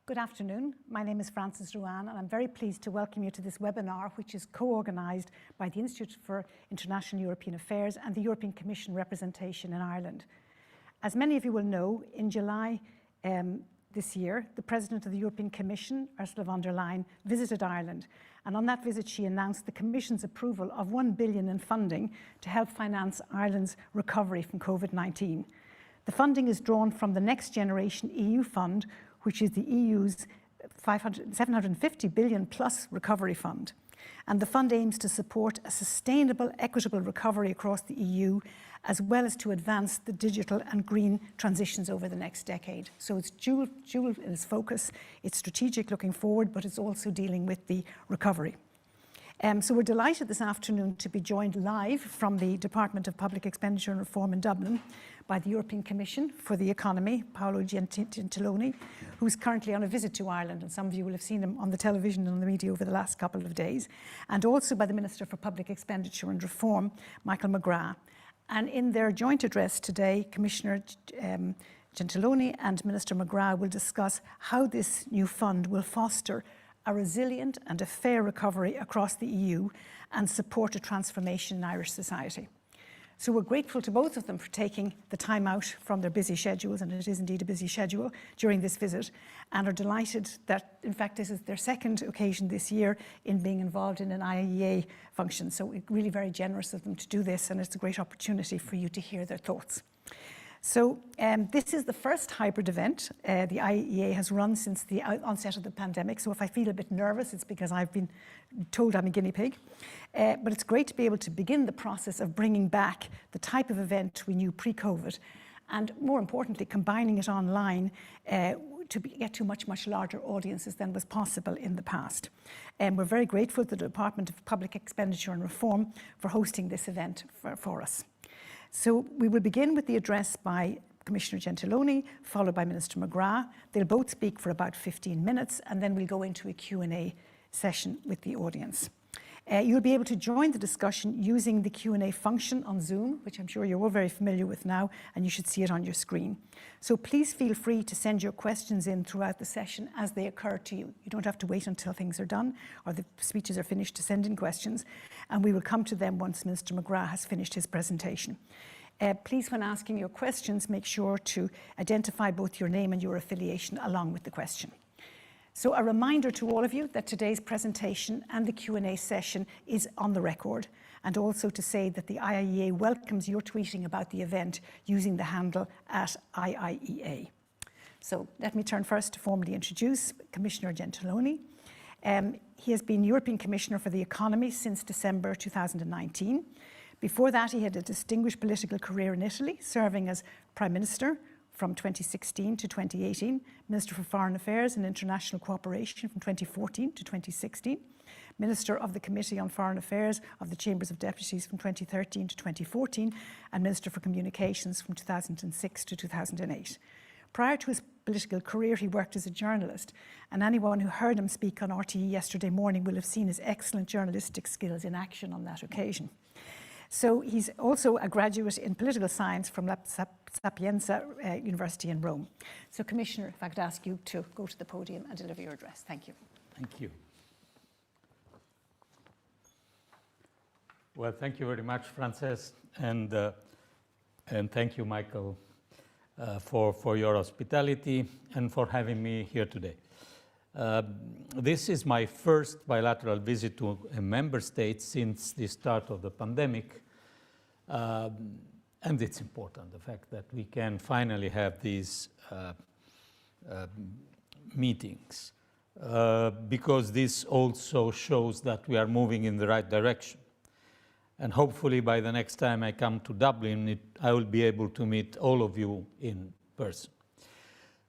Good afternoon. My name is Frances Ruane, and I'm very pleased to welcome you to this webinar, which is co-organised by the Institute for International European Affairs and the European Commission representation in Ireland. As many of you will know, in July this year, the President of the European Commission, Ursula von der Leyen, visited Ireland. And on that visit, she announced the Commission's approval of €1 billion in funding to help finance Ireland's recovery from COVID-19. The funding is drawn from the NextGenerationEU fund, which is the EU's 750 billion plus recovery fund. And the fund aims to support a sustainable, equitable recovery across the EU, as well as to advance the digital and green transitions over the next decade. So it's dual in its focus, it's strategic looking forward, but it's also dealing with the recovery. So we're delighted this afternoon to be joined live from the Department of Public Expenditure and Reform in Dublin by the European Commission for the Economy, Paolo Gentiloni, who's currently on a visit to Ireland, and some of you will have seen him on the television and on the media over the last couple of days, and also by the Minister for Public Expenditure and Reform, Michael McGrath. And in their joint address today, Commissioner Gentiloni and Minister McGrath will discuss how this new fund will foster a resilient and a fair recovery across the EU and support a transformation in Irish society. So we're grateful to both of them for taking the time out from their busy schedules, and it is indeed a busy schedule, during this visit, and are delighted that, in fact, this is their second occasion this year in being involved in an IIEA function. So we're really very generous of them to do this, and it's a great opportunity for you to hear their thoughts. So this is the first hybrid event the IIEA has run since the onset of the pandemic. So if I feel a bit nervous, it's because I've been told I'm a guinea pig. But it's great to be able to begin the process of bringing back the type of event we knew pre-COVID, and more importantly, combining it online to get to much larger audiences than was possible in the past. And we're very grateful to the Department of Public Expenditure and Reform for hosting this event for us. So we will begin with the address by Commissioner Gentiloni, followed by Minister McGrath. They'll both speak for about 15 minutes, and then we'll go into a Q&A session with the audience. You'll be able to join the discussion using the Q&A function on Zoom, which I'm sure you're all very familiar with now, and you should see it on your screen. So please feel free to send your questions in throughout the session as they occur to you. You don't have to wait until things are done or the speeches are finished to send in questions, and we will come to them once Minister McGrath has finished his presentation. Please, when asking your questions, make sure to identify both your name and your affiliation along with the question. So a reminder to all of you that today's presentation and the Q&A session is on the record, and also to say that the IIEA welcomes your tweeting about the event using the handle @IIEA. So let me turn first to formally introduce Commissioner Gentiloni. He has been European Commissioner for the Economy since December 2019. Before that, he had a distinguished political career in Italy, serving as Prime Minister from 2016 to 2018, Minister for Foreign Affairs and International Cooperation from 2014 to 2016, Minister of the Committee on Foreign Affairs of the Chambers of Deputies from 2013 to 2014, and Minister for Communications from 2006 to 2008. Prior to his political career, he worked as a journalist, and anyone who heard him speak on RTE yesterday morning will have seen his excellent journalistic skills in action on that occasion. So he's also a graduate in political science from La Sapienza University in Rome. So Commissioner, if I could ask you to go to the podium and deliver your address. Thank you. Thank you. Well, thank you very much, Frances, and thank you, Michael, for your hospitality and for having me here today. This is my first bilateral visit to a member state since the start of the pandemic, and it's important, the fact that we can finally have these meetings, because this also shows that we are moving in the right direction. And hopefully by the next time I come to Dublin, I will be able to meet all of you in person.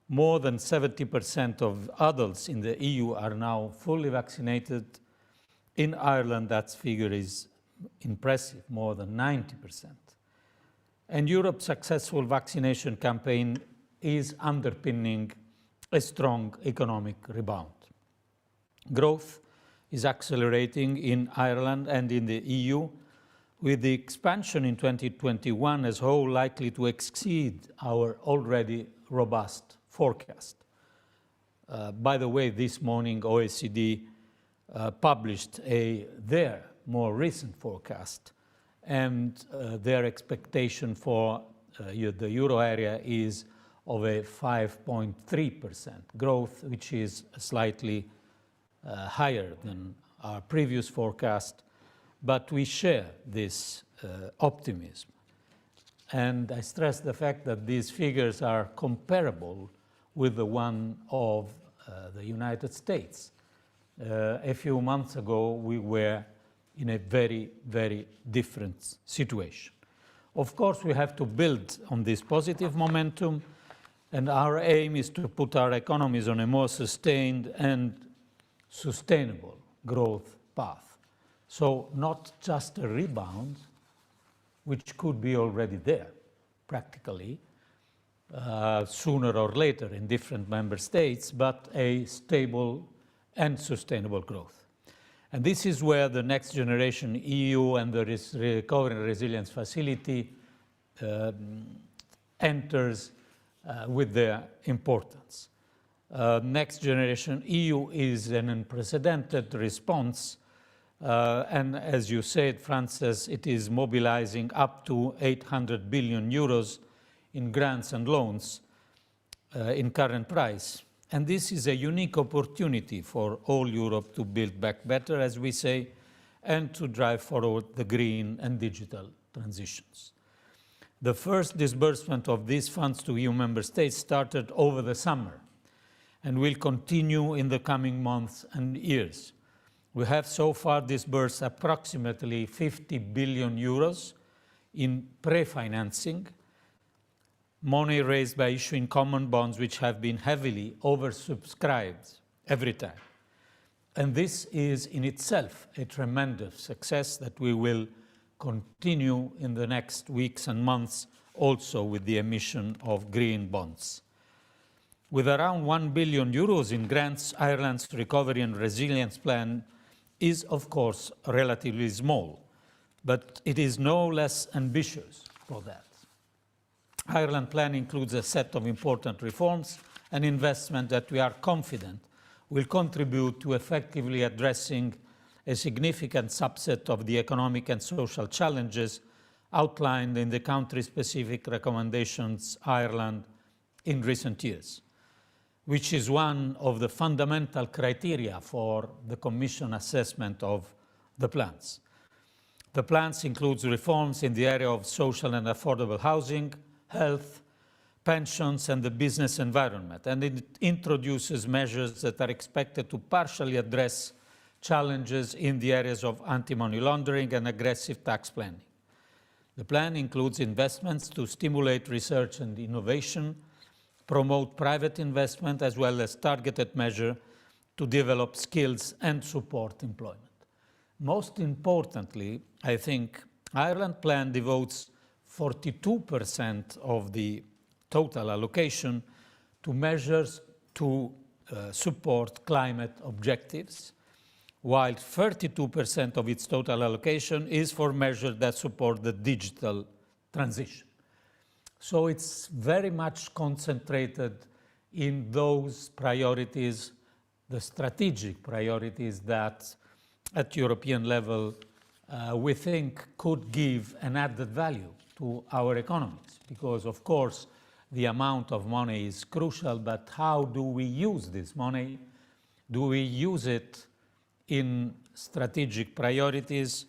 More than 70% of adults in the EU are now fully vaccinated. In Ireland, that figure is impressive, more than 90%. And Europe's successful vaccination campaign is underpinning a strong economic rebound. Growth is accelerating in Ireland and in the EU, with the expansion in 2021 as a whole likely to exceed our already robust forecast. By the way, this morning OECD published their more recent forecast, and their expectation for the euro area is of a 5.3% growth, which is slightly higher than our previous forecast, but we share this optimism. And I stress the fact that these figures are comparable with the one of the United States. A few months ago, we were in a very, very different situation. Of course, we have to build on this positive momentum, and our aim is to put our economies on a more sustained and sustainable growth path. So not just a rebound, which could be already there, practically, sooner or later in different member states, but a stable and sustainable growth. And this is where the NextGenerationEU and the Recovery and Resilience Facility enters with their importance. NextGenerationEU is an unprecedented response, and as you said, Frances, it is mobilizing up to 800 billion euros in grants and loans in current price. And this is a unique opportunity for all Europe to build back better, as we say, and to drive forward the green and digital transitions. The first disbursement of these funds to EU member states started over the summer and will continue in the coming months and years. We have so far disbursed approximately 50 billion euros in pre-financing, money raised by issuing common bonds which have been heavily oversubscribed every time. And this is in itself a tremendous success that we will continue in the next weeks and months, also with the emission of green bonds. With around 1 billion euros in grants, Ireland's recovery and resilience plan is, of course, relatively small, but it is no less ambitious for that. Ireland plan includes a set of important reforms and investment that we are confident will contribute to effectively addressing a significant subset of the economic and social challenges outlined in the country-specific recommendations Ireland in recent years, which is one of the fundamental criteria for the Commission assessment of the plans. The plans include reforms in the area of social and affordable housing, health, pensions, and the business environment, and it introduces measures that are expected to partially address challenges in the areas of anti-money laundering and aggressive tax planning. The plan includes investments to stimulate research and innovation, promote private investment, as well as targeted measures to develop skills and support employment. Most importantly, I think Ireland plan devotes 42% of the total allocation to measures to support climate objectives, while 32% of its total allocation is for measures that support the digital transition. So it's very much concentrated in those priorities, the strategic priorities that at European level we think could give an added value to our economies, because of course the amount of money is crucial, but how do we use this money? Do we use it in strategic priorities?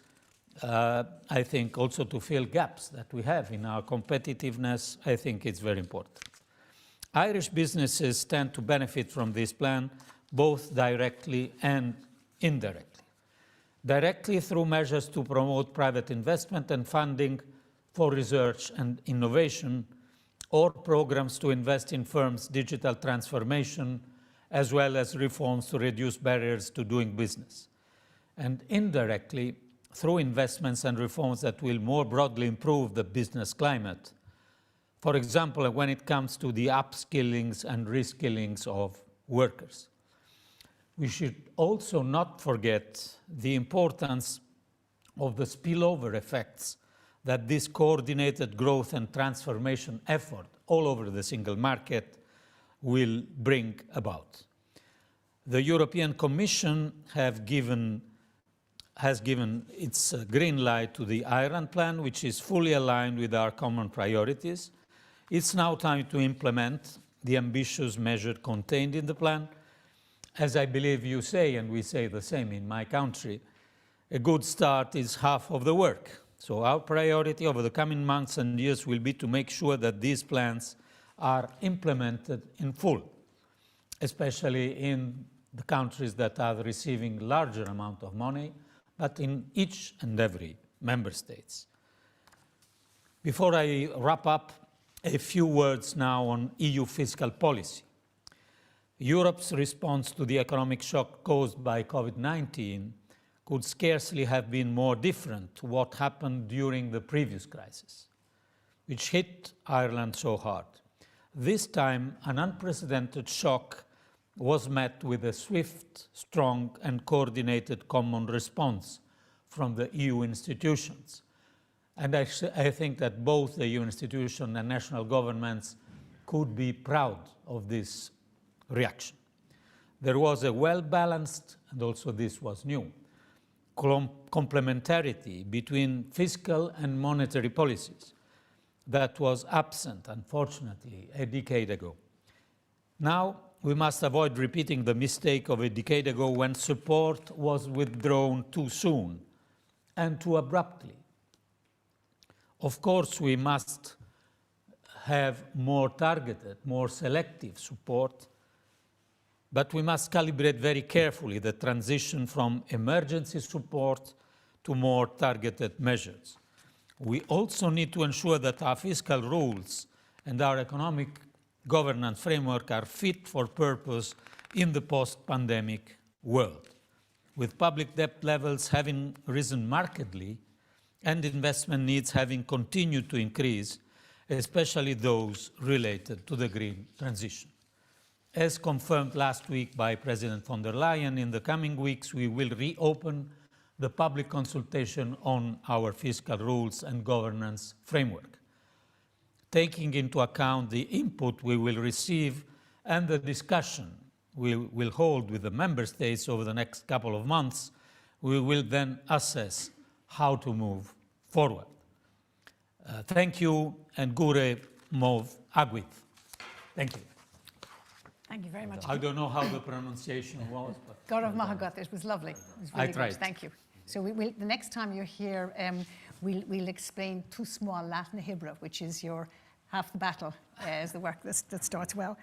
I think also to fill gaps that we have in our competitiveness. I think it's very important. Irish businesses tend to benefit from this plan, both directly and indirectly. Directly through measures to promote private investment and funding for research and innovation, or programs to invest in firms' digital transformation, as well as reforms to reduce barriers to doing business. And indirectly, through investments and reforms that will more broadly improve the business climate. For example, when it comes to the upskillings and reskillings of workers. We should also not forget the importance of the spillover effects that this coordinated growth and transformation effort all over the single market will bring about. The European Commission has given its green light to the Ireland plan, which is fully aligned with our common priorities. It's now time to implement the ambitious measures contained in the plan. As I believe you say, and we say the same in my country, a good start is half of the work. So our priority over the coming months and years will be to make sure that these plans are implemented in full, especially in the countries that are receiving larger amount of money, but in each and every member states. Before I wrap up, a few words now on EU fiscal policy. Europe's response to the economic shock caused by COVID-19 could scarcely have been more different to what happened during the previous crisis, which hit Ireland so hard. This time, an unprecedented shock was met with a swift, strong, and coordinated common response from the EU institutions. And I think that both the EU institutions and national governments could be proud of this reaction. There was a well-balanced, and also this was new, complementarity between fiscal and monetary policies that was absent, unfortunately, a decade ago. Now, we must avoid repeating the mistake of a decade ago when support was withdrawn too soon and too abruptly. Of course, we must have more targeted, more selective support, but we must calibrate very carefully the transition from emergency support to more targeted measures. We also need to ensure that our fiscal rules and our economic governance framework are fit for purpose in the post-pandemic world. With public debt levels having risen markedly and investment needs having continued to increase, especially those related to the green transition. As confirmed last week by President von der Leyen, in the coming weeks we will reopen the public consultation on our fiscal rules and governance framework. Taking into account the input we will receive and the discussion we will hold with the member states over the next couple of months, we will then assess how to move forward. Thank you, and Gure Mov Agwit. Thank you. Thank you very much. I don't know how the pronunciation was, but Gaurav Mahagat, it was lovely. It was really I tried. good. Thank you. So the next time you're here, we'll explain Tu Small Latin Hebrew, which is your half the battle, is the work that starts well.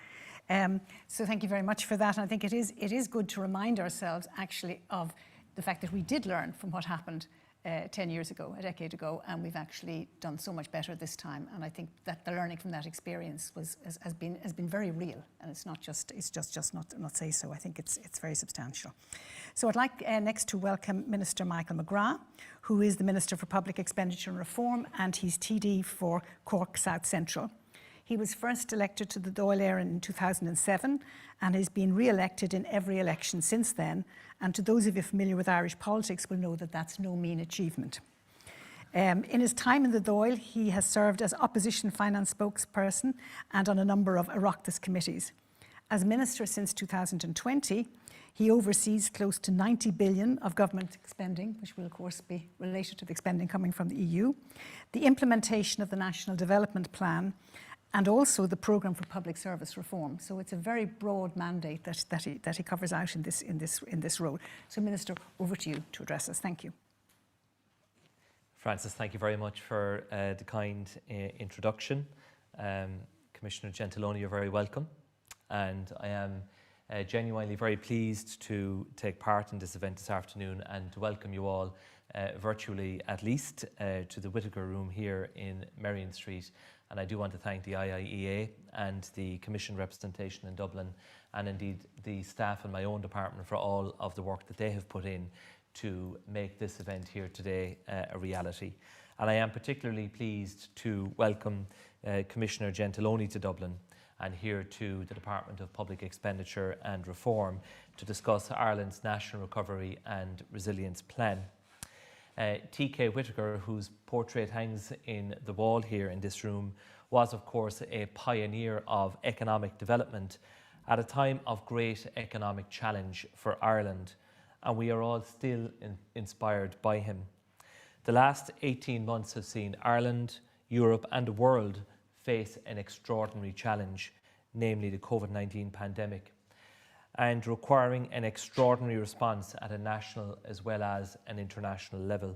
So thank you very much for that. And I think it is good to remind ourselves actually of the fact that we did learn from what happened 10 years ago, a decade ago, and we've actually done so much better this time. And I think that the learning from that experience has been very real, and it's just not say so. I think it's very substantial. So I'd like next to welcome Minister Michael McGrath, who is the Minister for Public Expenditure and Reform, and he's TD for Cork South Central. He was first elected to the Dáil Éireann in 2007 and has been re-elected in every election since then. And to those of you familiar with Irish politics will know that that's no mean achievement. In his time in the Dáil, he has served as opposition finance spokesperson and on a number of Oireachtas committees. As minister since 2020, he oversees close to 90 billion of government spending, which will of course be related to the spending coming from the EU, the implementation of the National Development Plan, and also the Programme for Public Service Reform. So it's a very broad mandate that he covers out in this role. So Minister, over to you to address us. Thank you. Frances, thank you very much for the kind introduction. Commissioner Gentiloni, you're very welcome. And I am genuinely very pleased to take part in this event this afternoon and to welcome you all virtually, at least, to the Whittaker Room here in Merrion Street. And I do want to thank the IIEA and the Commission representation in Dublin, and indeed the staff in my own department for all of the work that they have put in to make this event here today a reality. And I am particularly pleased to welcome Commissioner Gentiloni to Dublin and here to the Department of Public Expenditure and Reform to discuss Ireland's National Recovery and Resilience Plan. T.K. Whittaker, whose portrait hangs in the wall here in this room, was of course a pioneer of economic development at a time of great economic challenge for Ireland, and we are all still inspired by him. The last 18 months have seen Ireland, Europe and the world face an extraordinary challenge, namely the COVID-19 pandemic, and requiring an extraordinary response at a national as well as an international level.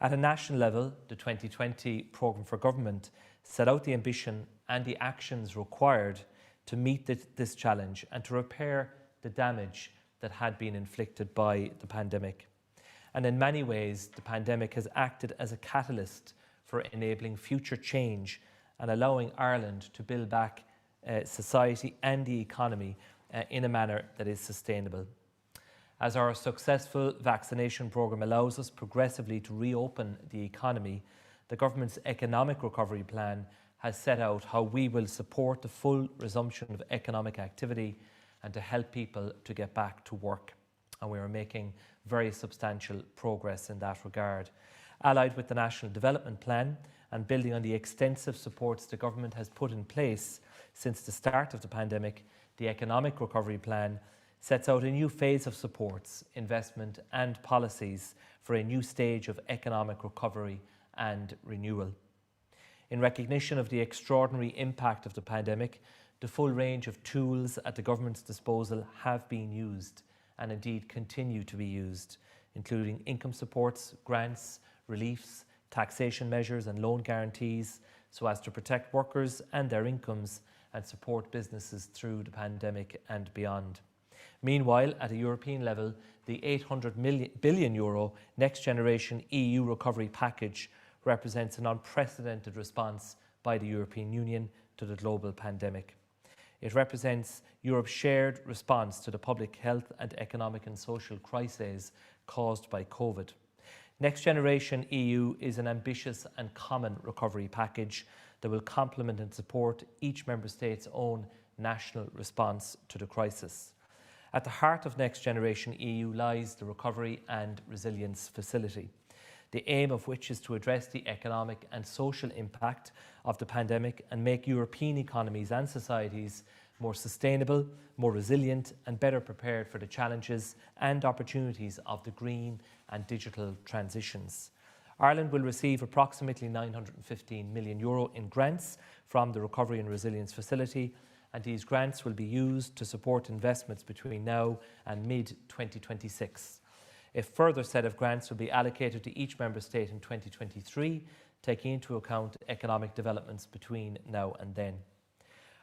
At a national level, the 2020 Programme for Government set out the ambition and the actions required to meet this challenge and to repair the damage that had been inflicted by the pandemic. And in many ways, the pandemic has acted as a catalyst for enabling future change and allowing Ireland to build back society and the economy in a manner that is sustainable. As our successful vaccination programme allows us progressively to reopen the economy, the government's economic recovery plan has set out how we will support the full resumption of economic activity and to help people to get back to work. And we are making very substantial progress in that regard. Allied with the National Development Plan and building on the extensive supports the government has put in place since the start of the pandemic, the Economic Recovery Plan sets out a new phase of supports, investment and policies for a new stage of economic recovery and renewal. In recognition of the extraordinary impact of the pandemic, the full range of tools at the government's disposal have been used and indeed continue to be used, including income supports, grants, reliefs, taxation measures and loan guarantees, so as to protect workers and their incomes and support businesses through the pandemic and beyond. Meanwhile, at a European level, the €800 billion Next Generation EU recovery package represents an unprecedented response by the European Union to the global pandemic. It represents Europe's shared response to the public health and economic and social crises caused by COVID. Next Generation EU is an ambitious and common recovery package that will complement and support each member state's own national response to the crisis. At the heart of Next Generation EU lies the Recovery and Resilience Facility, the aim of which is to address the economic and social impact of the pandemic and make European economies and societies more sustainable, more resilient and better prepared for the challenges and opportunities of the green and digital transitions. Ireland will receive approximately €915 million in grants from the Recovery and Resilience Facility, and these grants will be used to support investments between now and mid-2026. A further set of grants will be allocated to each member state in 2023, taking into account economic developments between now and then.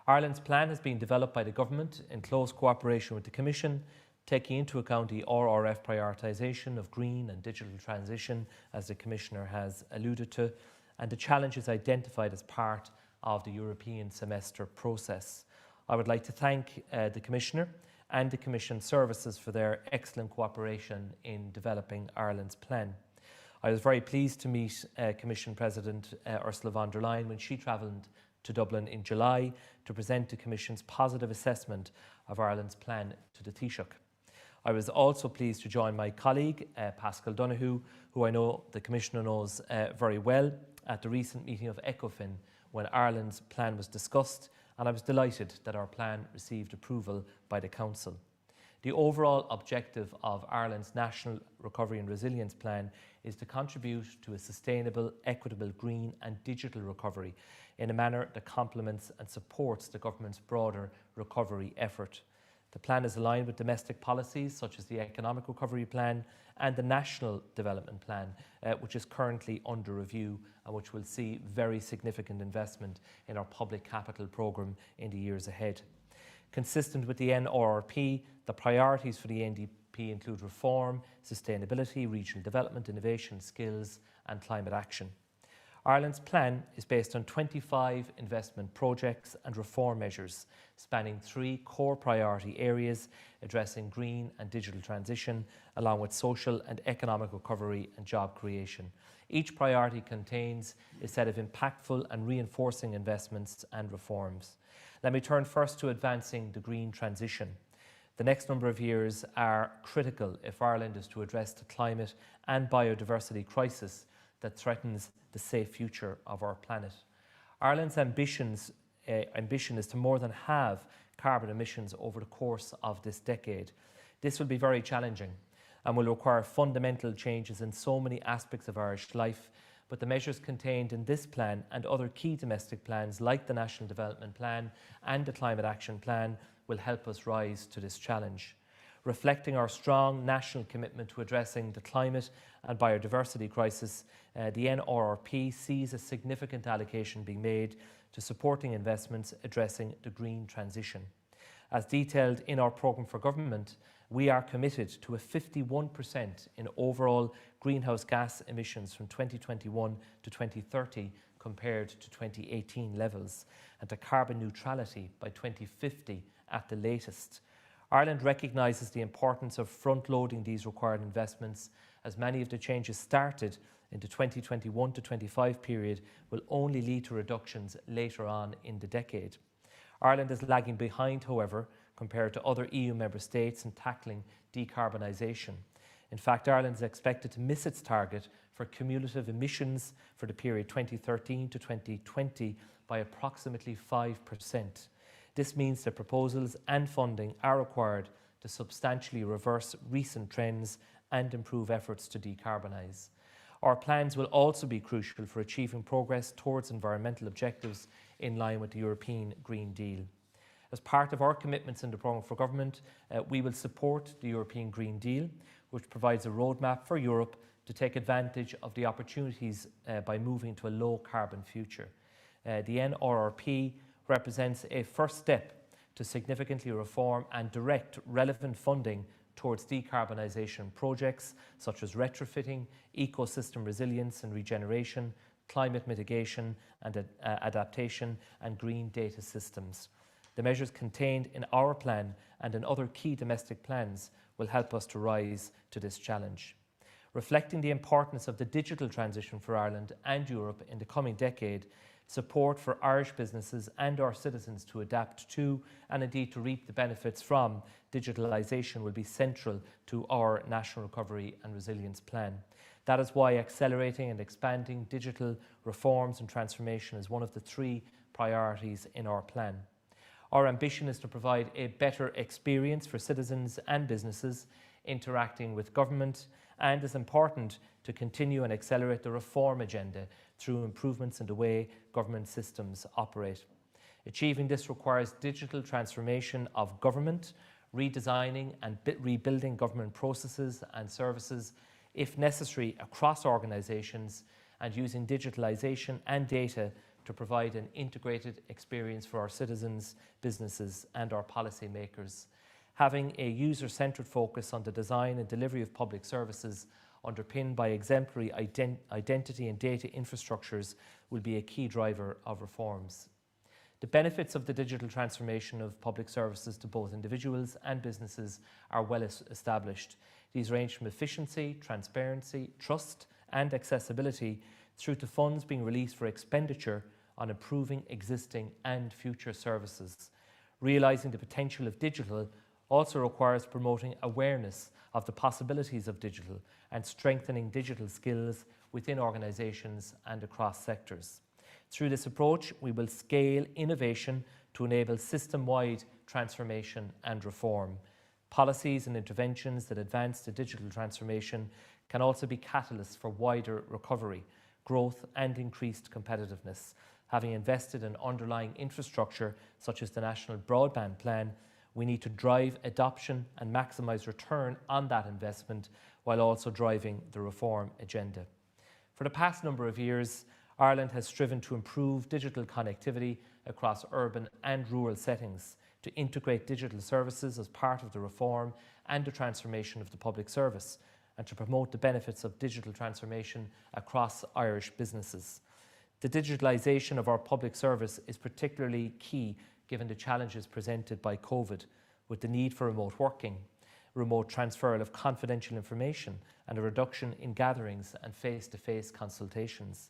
Ireland's plan has been developed by the government in close cooperation with the Commission, taking into account the RRF prioritisation of green and digital transition, as the Commissioner has alluded to, and the challenges identified as part of the European semester process. I would like to thank the Commissioner and the Commission services for their excellent cooperation in developing Ireland's plan. I was very pleased to meet Commission President Ursula von der Leyen when she travelled to Dublin in July to present the Commission's positive assessment of Ireland's plan to the Taoiseach. I was also pleased to join my colleague, Paschal Donoghue, who I know the Commissioner knows very well, at the recent meeting of ECOFIN when Ireland's plan was discussed, and I was delighted that our plan received approval by the Council. The overall objective of Ireland's National Recovery and Resilience Plan is to contribute to a sustainable, equitable, green and digital recovery in a manner that complements and supports the government's broader recovery effort. The plan is aligned with domestic policies such as the Economic Recovery Plan and the National Development Plan, which is currently under review and which will see very significant investment in our public capital programme in the years ahead. Consistent with the NRRP, the priorities for the NDP include reform, sustainability, regional development, innovation, skills and climate action. Ireland's plan is based on 25 investment projects and reform measures spanning 3 core priority areas addressing green and digital transition, along with social and economic recovery and job creation. Each priority contains a set of impactful and reinforcing investments and reforms. Let me turn first to advancing the green transition. The next number of years are critical if Ireland is to address the climate and biodiversity crisis that threatens the safe future of our planet. Ireland's ambition is to more than halve carbon emissions over the course of this decade. This will be very challenging and will require fundamental changes in so many aspects of Irish life, but the measures contained in this plan and other key domestic plans like the National Development Plan and the Climate Action Plan will help us rise to this challenge. Reflecting our strong national commitment to addressing the climate and biodiversity crisis, the NRRP sees a significant allocation being made to supporting investments addressing the green transition. As detailed in our programme for government, we are committed to a 51% in overall greenhouse gas emissions from 2021 to 2030 compared to 2018 levels, and to carbon neutrality by 2050 at the latest. Ireland recognises the importance of front-loading these required investments, as many of the changes started in the 2021 to 25 period will only lead to reductions later on in the decade. Ireland is lagging behind, however, compared to other EU member states in tackling decarbonisation. In fact, Ireland is expected to miss its target for cumulative emissions for the period 2013 to 2020 by approximately 5%. This means that proposals and funding are required to substantially reverse recent trends and improve efforts to decarbonise. Our plans will also be crucial for achieving progress towards environmental objectives in line with the European Green Deal. As part of our commitments in the programme for government, we will support the European Green Deal, which provides a roadmap for Europe to take advantage of the opportunities by moving to a low-carbon future. The NRRP represents a first step to significantly reform and direct relevant funding towards decarbonisation projects such as retrofitting, ecosystem resilience and regeneration, climate mitigation and adaptation, and green data systems. The measures contained in our plan and in other key domestic plans will help us to rise to this challenge. Reflecting the importance of the digital transition for Ireland and Europe in the coming decade, support for Irish businesses and our citizens to adapt to and indeed to reap the benefits from digitalisation will be central to our National Recovery and Resilience Plan. That is why accelerating and expanding digital reforms and transformation is one of the 3 priorities in our plan. Our ambition is to provide a better experience for citizens and businesses interacting with government, and is important to continue and accelerate the reform agenda through improvements in the way government systems operate. Achieving this requires digital transformation of government, redesigning and rebuilding government processes and services, if necessary, across organisations, and using digitalisation and data to provide an integrated experience for our citizens, businesses and our policy makers. Having a user-centred focus on the design and delivery of public services underpinned by exemplary identity and data infrastructures will be a key driver of reforms. The benefits of the digital transformation of public services to both individuals and businesses are well established. These range from efficiency, transparency, trust and accessibility through to funds being released for expenditure on improving existing and future services. Realising the potential of digital also requires promoting awareness of the possibilities of digital and strengthening digital skills within organisations and across sectors. Through this approach, we will scale innovation to enable system-wide transformation and reform. Policies and interventions that advance the digital transformation can also be catalysts for wider recovery, growth and increased competitiveness. Having invested in underlying infrastructure such as the National Broadband Plan, we need to drive adoption and maximise return on that investment while also driving the reform agenda. For the past number of years, Ireland has striven to improve digital connectivity across urban and rural settings, to integrate digital services as part of the reform and the transformation of the public service, and to promote the benefits of digital transformation across Irish businesses. The digitalisation of our public service is particularly key given the challenges presented by COVID, with the need for remote working, remote transfer of confidential information, and a reduction in gatherings and face-to-face consultations.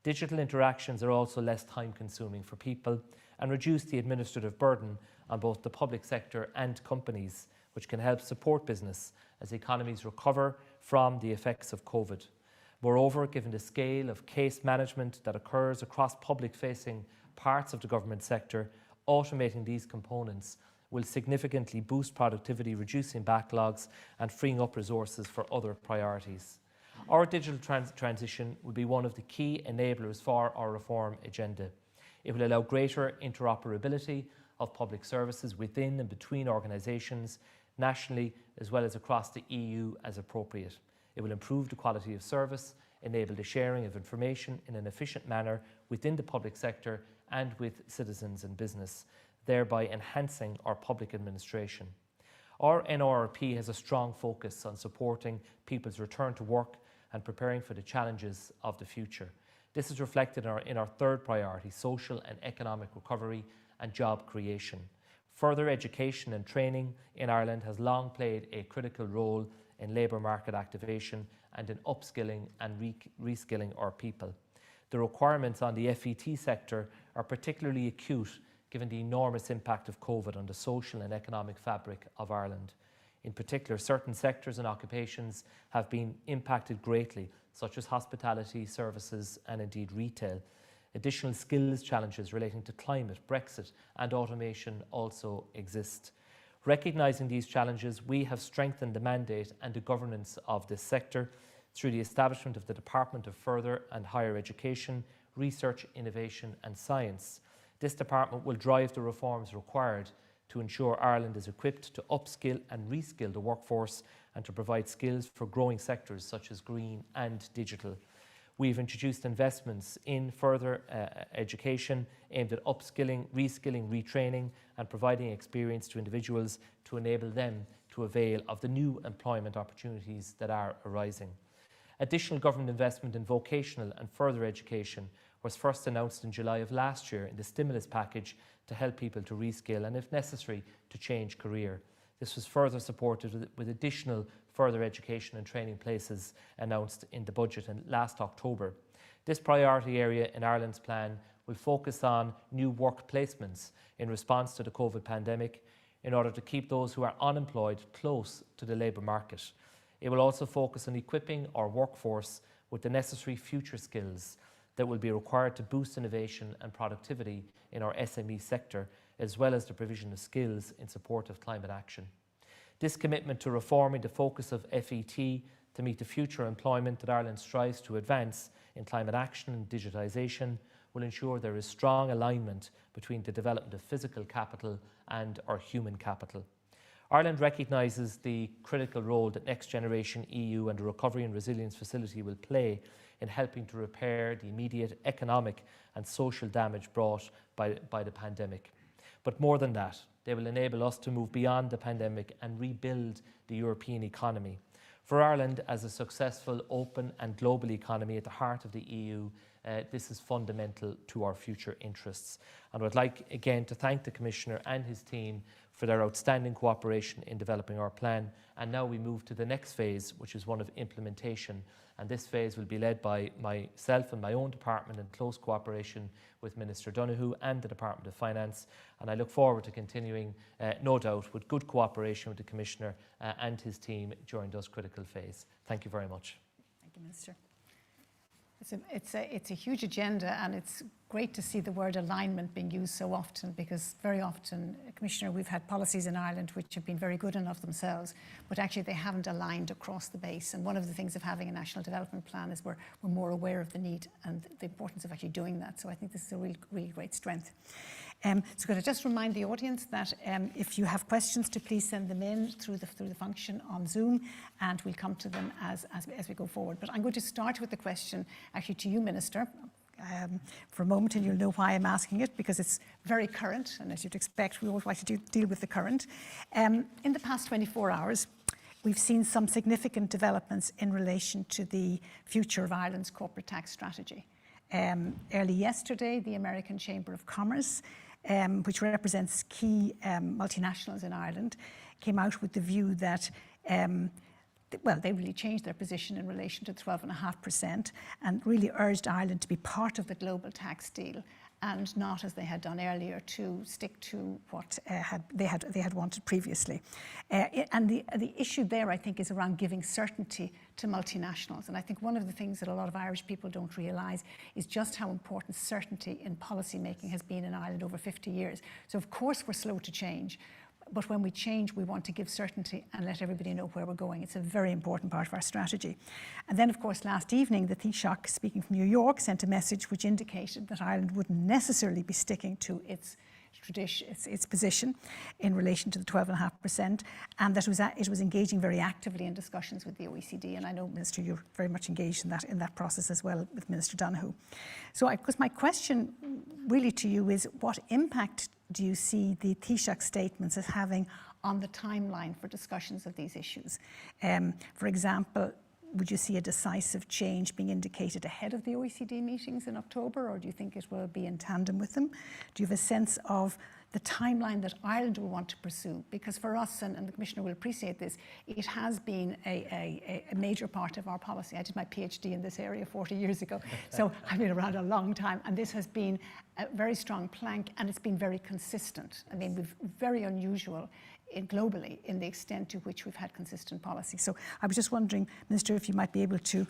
Digital interactions are also less time-consuming for people and reduce the administrative burden on both the public sector and companies, which can help support business as economies recover from the effects of COVID. Moreover, given the scale of case management that occurs across public-facing parts of the government sector, automating these components will significantly boost productivity, reducing backlogs and freeing up resources for other priorities. Our digital transition will be one of the key enablers for our reform agenda. It will allow greater interoperability of public services within and between organisations, nationally as well as across the EU as appropriate. It will improve the quality of service, enable the sharing of information in an efficient manner within the public sector and with citizens and business, thereby enhancing our public administration. Our NRRP has a strong focus on supporting people's return to work and preparing for the challenges of the future. This is reflected in our third priority, social and economic recovery and job creation. Further education and training in Ireland has long played a critical role in labour market activation and in upskilling and reskilling our people. The requirements on the FET sector are particularly acute given the enormous impact of COVID on the social and economic fabric of Ireland. In particular, certain sectors and occupations have been impacted greatly, such as hospitality, services and indeed retail. Additional skills challenges relating to climate, Brexit and automation also exist. Recognising these challenges, we have strengthened the mandate and the governance of this sector through the establishment of the Department of Further and Higher Education, Research, Innovation and Science. This department will drive the reforms required to ensure Ireland is equipped to upskill and reskill the workforce and to provide skills for growing sectors such as green and digital. We've introduced investments in further education aimed at upskilling, reskilling, retraining and providing experience to individuals to enable them to avail of the new employment opportunities that are arising. Additional government investment in vocational and further education was first announced in July of last year in the stimulus package to help people to reskill and, if necessary, to change career. This was further supported with additional further education and training places announced in the budget in last October. This priority area in Ireland's plan will focus on new work placements in response to the COVID pandemic in order to keep those who are unemployed close to the labour market. It will also focus on equipping our workforce with the necessary future skills that will be required to boost innovation and productivity in our SME sector, as well as the provision of skills in support of climate action. This commitment to reforming the focus of FET to meet the future employment that Ireland strives to advance in climate action and digitisation will ensure there is strong alignment between the development of physical capital and our human capital. Ireland recognises the critical role that NextGenerationEU and the Recovery and Resilience Facility will play in helping to repair the immediate economic and social damage brought by the pandemic. But more than that, they will enable us to move beyond the pandemic and rebuild the European economy. For Ireland, as a successful, open and global economy at the heart of the EU, this is fundamental to our future interests. And I would like again to thank the Commissioner and his team for their outstanding cooperation in developing our plan. And now we move to the next phase, which is one of implementation. And this phase will be led by myself and my own department in close cooperation with Minister Donoghue and the Department of Finance. And I look forward to continuing, no doubt, with good cooperation with the Commissioner and his team during this critical phase. Thank you very much. Thank you, Minister. It's a huge agenda, and it's great to see the word alignment being used so often, because very often, Commissioner, we've had policies in Ireland which have been very good enough themselves, but actually they haven't aligned across the base. And one of the things of having a national development plan is we're more aware of the need and the importance of actually doing that. So I think this is a really great strength. So could I just remind the audience that if you have questions, to please send them in through the function on Zoom, and we'll come to them as we go forward. But I'm going to start with the question actually to you, Minister, for a moment, and you'll know why I'm asking it, because it's very current, and as you'd expect, we always like to deal with the current. In the past 24 hours, we've seen some significant developments in relation to the future of Ireland's corporate tax strategy. Early yesterday, the American Chamber of Commerce, which represents key multinationals in Ireland, came out with the view that, they really changed their position in relation to 12.5% and really urged Ireland to be part of the global tax deal and not, as they had done earlier, to stick to what they had wanted previously. And the issue there, I think, is around giving certainty to multinationals. And I think one of the things that a lot of Irish people don't realise is just how important certainty in policy making has been in Ireland over 50 years. So of course we're slow to change, but when we change, we want to give certainty and let everybody know where we're going. It's a very important part of our strategy. And then, of course, last evening, the Taoiseach, speaking from New York, sent a message which indicated that Ireland wouldn't necessarily be sticking to its tradition, its position in relation to the 12.5%, and that it was engaging very actively in discussions with the OECD. And I know, Minister, you're very much engaged in that process as well with Minister Donoghue. So I guess my question really to you is, what impact do you see the Taoiseach statements as having on the timeline for discussions of these issues? For example, would you see a decisive change being indicated ahead of the OECD meetings in October, or do you think it will be in tandem with them? Do you have a sense of the timeline that Ireland will want to pursue? Because for us, and the Commissioner will appreciate this, it has been a major part of our policy. I did my PhD in this area 40 years ago, so I've been around a long time, and this has been a very strong plank, and it's been very consistent. I mean, we've very unusual globally in the extent to which we've had consistent policy. So I was just wondering, Minister, if you might be able to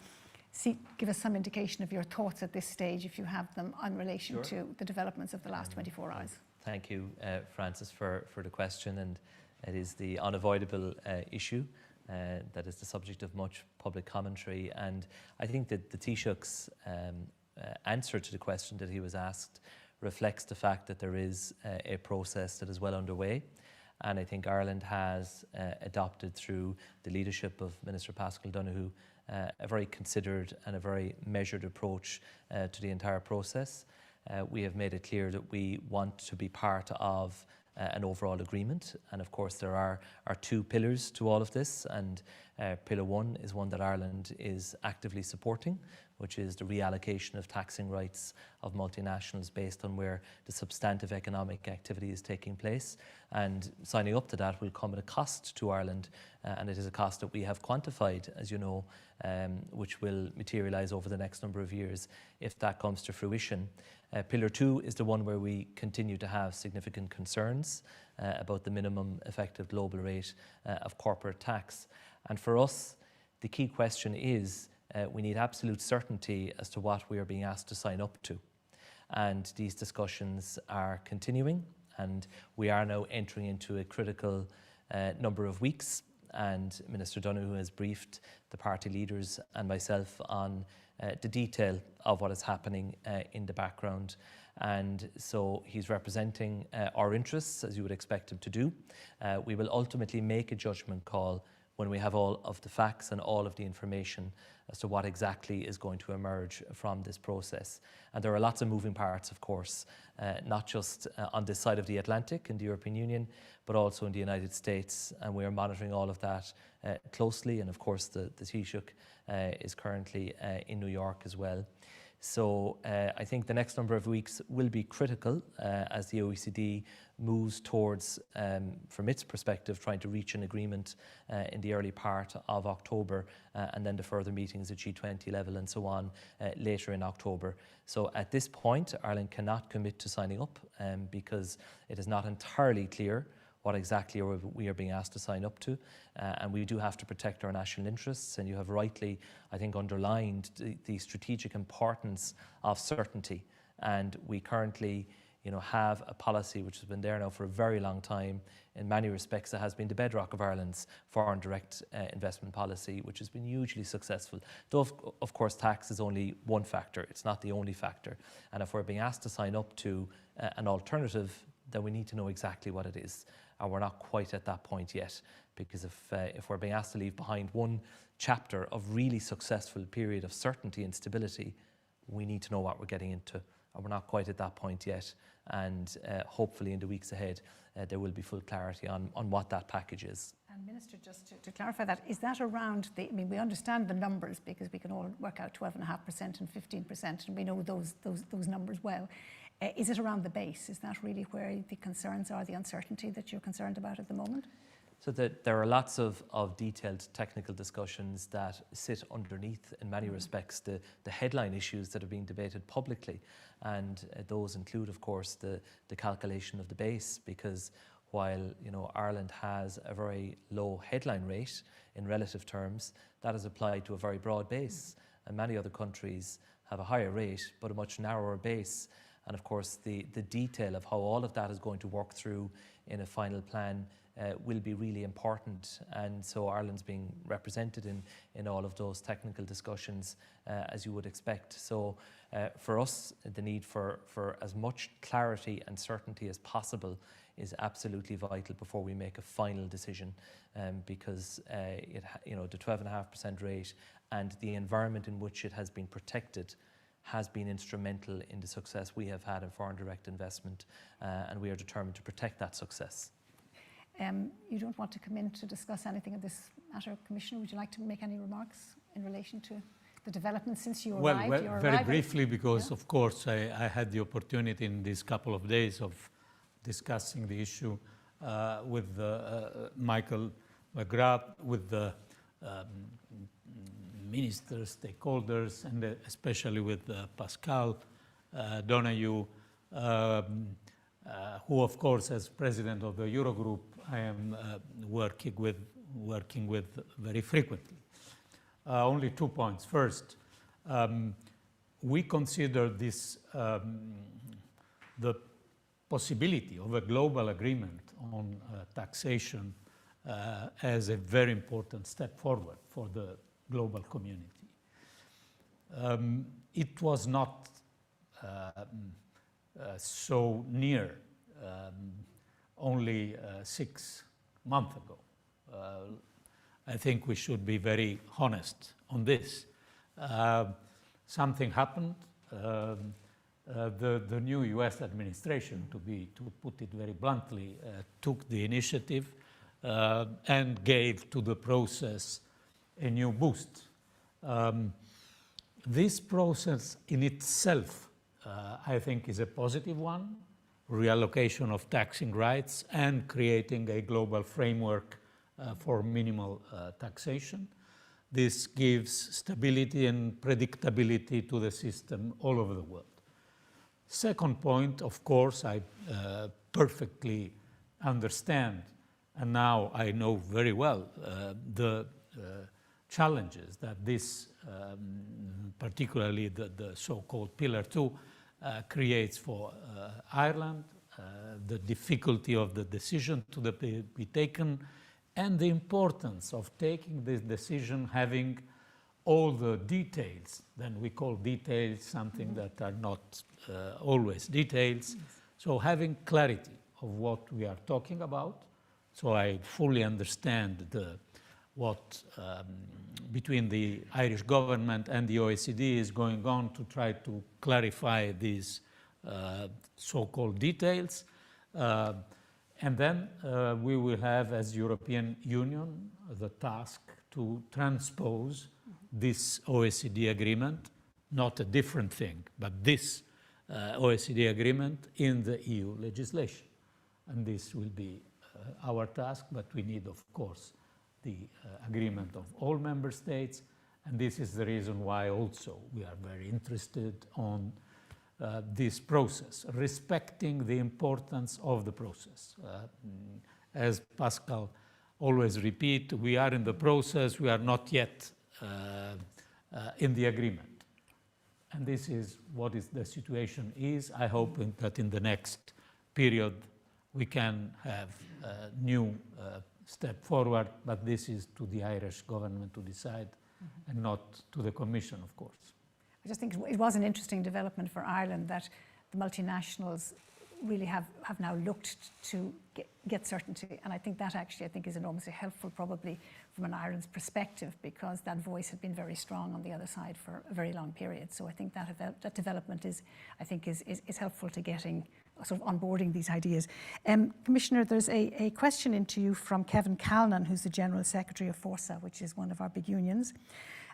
give us some indication of your thoughts at this stage, if you have them, in relation to the developments of the last 24 hours. Thank you, Frances, for the question, and it is the unavoidable issue that is the subject of much public commentary. And I think that the Taoiseach's answer to the question that he was asked reflects the fact that there is a process that is well underway. And I think Ireland has adopted, through the leadership of Minister Paschal Donoghue, a very considered and a very measured approach to the entire process. We have made it clear that we want to be part of an overall agreement. And of course, there are two pillars to all of this. And pillar one is one that Ireland is actively supporting, which is the reallocation of taxing rights of multinationals based on where the substantive economic activity is taking place. And signing up to that will come at a cost to Ireland, and it is a cost that we have quantified, as you know, which will materialise over the next number of years if that comes to fruition. Pillar two is the one where we continue to have significant concerns about the minimum effective global rate of corporate tax. And for us, the key question is, we need absolute certainty as to what we are being asked to sign up to. And these discussions are continuing, and we are now entering into a critical number of weeks. And Minister Donoghue has briefed the party leaders and myself on the detail of what is happening in the background. And so he's representing our interests, as you would expect him to do. We will ultimately make a judgment call when we have all of the facts and all of the information as to what exactly is going to emerge from this process. And there are lots of moving parts, of course, not just on this side of the Atlantic in the European Union, but also in the United States. And we are monitoring all of that closely. And of course, the Taoiseach is currently in New York as well. So I think the next number of weeks will be critical as the OECD moves towards, from its perspective, trying to reach an agreement in the early part of October, and then the further meetings at G20 level and so on later in October. So at this point, Ireland cannot commit to signing up because it is not entirely clear what exactly we are being asked to sign up to. And we do have to protect our national interests. And you have rightly, I think, underlined the strategic importance of certainty. And we currently, have a policy which has been there now for a very long time. In many respects, it has been the bedrock of Ireland's foreign direct investment policy, which has been hugely successful. Though, of course, tax is only one factor. It's not the only factor. And if we're being asked to sign up to an alternative, then we need to know exactly what it is. And we're not quite at that point yet, because if we're being asked to leave behind one chapter of really successful period of certainty and stability, we need to know what we're getting into. And we're not quite at that point yet. And hopefully in the weeks ahead, there will be full clarity on what that package is. And Minister, just to clarify that, is that around we understand the numbers because we can all work out 12.5% and 15%, and we know those numbers well. Is it around the base? Is that really where the concerns are, the uncertainty that you're concerned about at the moment? So that there are lots of detailed technical discussions that sit underneath, in many respects, the headline issues that are being debated publicly. And those include, of course, the calculation of the base, because while Ireland has a very low headline rate in relative terms, that is applied to a very broad base. And many other countries have a higher rate, but a much narrower base. And of course, the detail of how all of that is going to work through in a final plan will be really important. And so Ireland's being represented in all of those technical discussions, as you would expect. So for us, the need for as much clarity and certainty as possible is absolutely vital before we make a final decision, because the 12.5% rate and the environment in which it has been protected has been instrumental in the success we have had in foreign direct investment, and we are determined to protect that success. You don't want to come in to discuss anything of this matter, Commissioner? Would you like to make any remarks in relation to the development since you arrived? Well, very briefly, because of course I had the opportunity in these couple of days of discussing the issue with Michael McGrath, with the ministers, stakeholders, and especially with Pascal Donahue, who, of course, as president of the Eurogroup, I am working with very frequently. Only 2 points. First, we consider this the possibility of a global agreement on taxation as a very important step forward for the global community. It was not so near only 6 months ago. I think we should be very honest on this. Something happened. The new US administration, to put it very bluntly, took the initiative and gave to the process a new boost. This process in itself, I think, is a positive one, reallocation of taxing rights and creating a global framework for minimal taxation. This gives stability and predictability to the system all over the world. Second point, of course, I perfectly understand, and now I know very well the challenges that this, particularly the so-called Pillar 2, creates for Ireland, the difficulty of the decision to be taken, and the importance of taking this decision having all the details. Then we call details something that are not always details. So having clarity of what we are talking about. So I fully understand what between the Irish government and the OECD is going on to try to clarify these so-called details. And then we will have, as European Union, the task to transpose this OECD agreement, not a different thing, but this OECD agreement in the EU legislation. And this will be our task, but we need, of course, the agreement of all member states. And this is the reason why also we are very interested on this process, respecting the importance of the process. As Pascal always repeat, we are in the process, we are not yet in the agreement. And this is what the situation is. I hope that in the next period we can have a new step forward, but this is to the Irish government to decide and not to the Commission, of course. I just think it was an interesting development for Ireland that the multinationals really have now looked to get certainty. And I think that actually, is enormously helpful probably from an Ireland's perspective, because that voice had been very strong on the other side for a very long period. So I think that development is helpful to getting, sort of onboarding these ideas. Commissioner, there's a question into you from Kevin Callan, who's the General Secretary of Forsa, which is one of our big unions.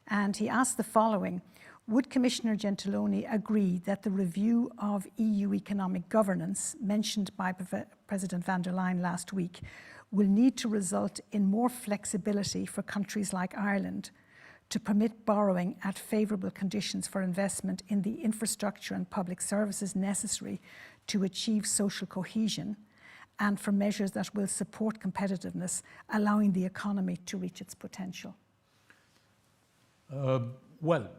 And he asked the following: would Commissioner Gentiloni agree that the review of EU economic governance mentioned by President van der Leyen last week will need to result in more flexibility for countries like Ireland to permit borrowing at favourable conditions for investment in the infrastructure and public services necessary to achieve social cohesion, and for measures that will support competitiveness, allowing the economy to reach its potential? Well,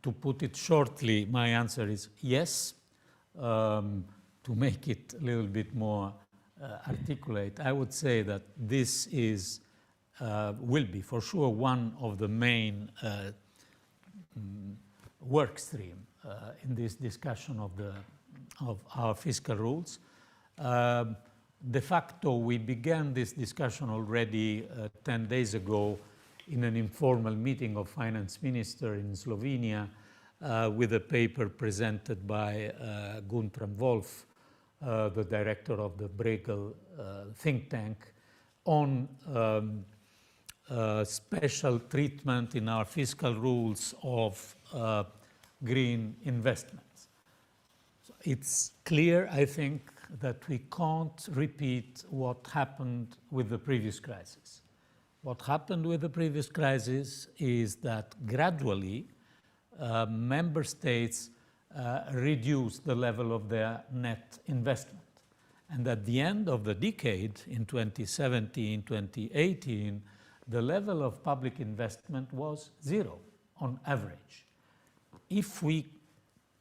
to put it shortly, my answer is yes. To make it a little bit more articulate, I would say that this is will be for sure one of the main work stream in this discussion of our fiscal rules. De facto, we began this discussion already 10 days ago in an informal meeting of finance minister in Slovenia with a paper presented by Guntram Wolf, the director of the Bruegel think tank, on special treatment in our fiscal rules of green investments. So it's clear, I think, that we can't repeat what happened with the previous crisis. What happened with the previous crisis is that gradually member states reduced the level of their net investment. And at the end of the decade, in 2017, 2018, the level of public investment was zero on average. If we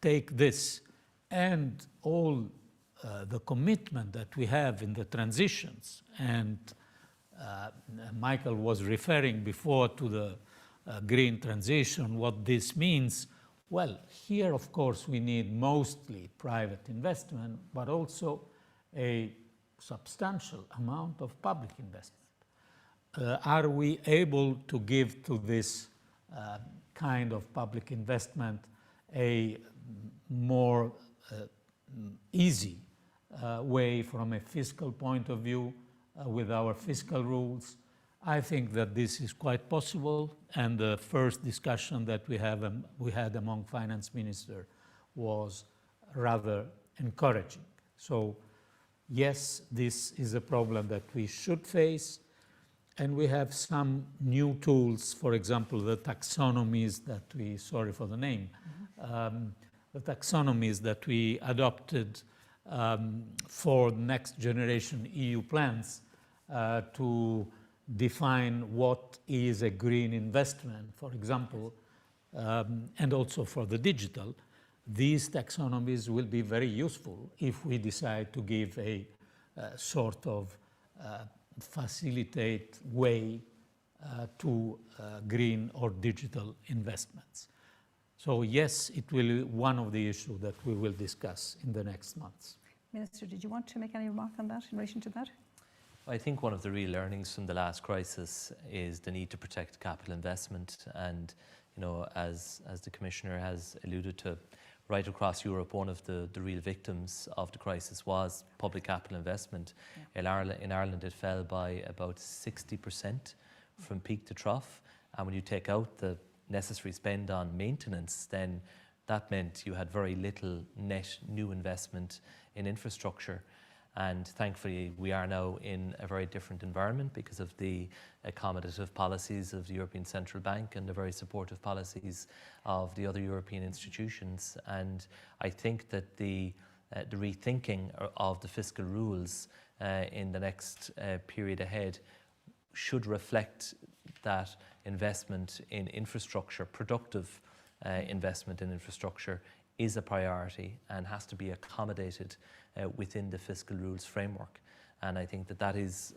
take this and all the commitment that we have in the transitions, and Michael was referring before to the green transition, what this means, well, here, of course, we need mostly private investment, but also a substantial amount of public investment. Are we able to give to this kind of public investment a more easy way from a fiscal point of view with our fiscal rules? I think that this is quite possible, and the first discussion that we had among finance ministers was rather encouraging. So yes, this is a problem that we should face, and we have some new tools, for example, the taxonomies that we, sorry for the name, the taxonomies that we adopted for NextGenerationEU plans to define what is a green investment, for example, and also for the digital. These taxonomies will be very useful if we decide to give a sort of facilitate way to green or digital investments. So yes, it will be one of the issues that we will discuss in the next months. Minister, did you want to make any remark on that, in relation to that? I think one of the real learnings from the last crisis is the need to protect capital investment. And, you know, as the Commissioner has alluded to, right across Europe, one of the real victims of the crisis was public capital investment. Yeah. In Ireland, it fell by about 60% from peak to trough. And when you take out the necessary spend on maintenance, then that meant you had very little net new investment in infrastructure. And thankfully, we are now in a very different environment because of the accommodative policies of the European Central Bank and the very supportive policies of the other European institutions. And I think that the rethinking of the fiscal rules in the next period ahead should reflect that investment in infrastructure, productive investment in infrastructure, is a priority and has to be accommodated within the fiscal rules framework. And I think that that is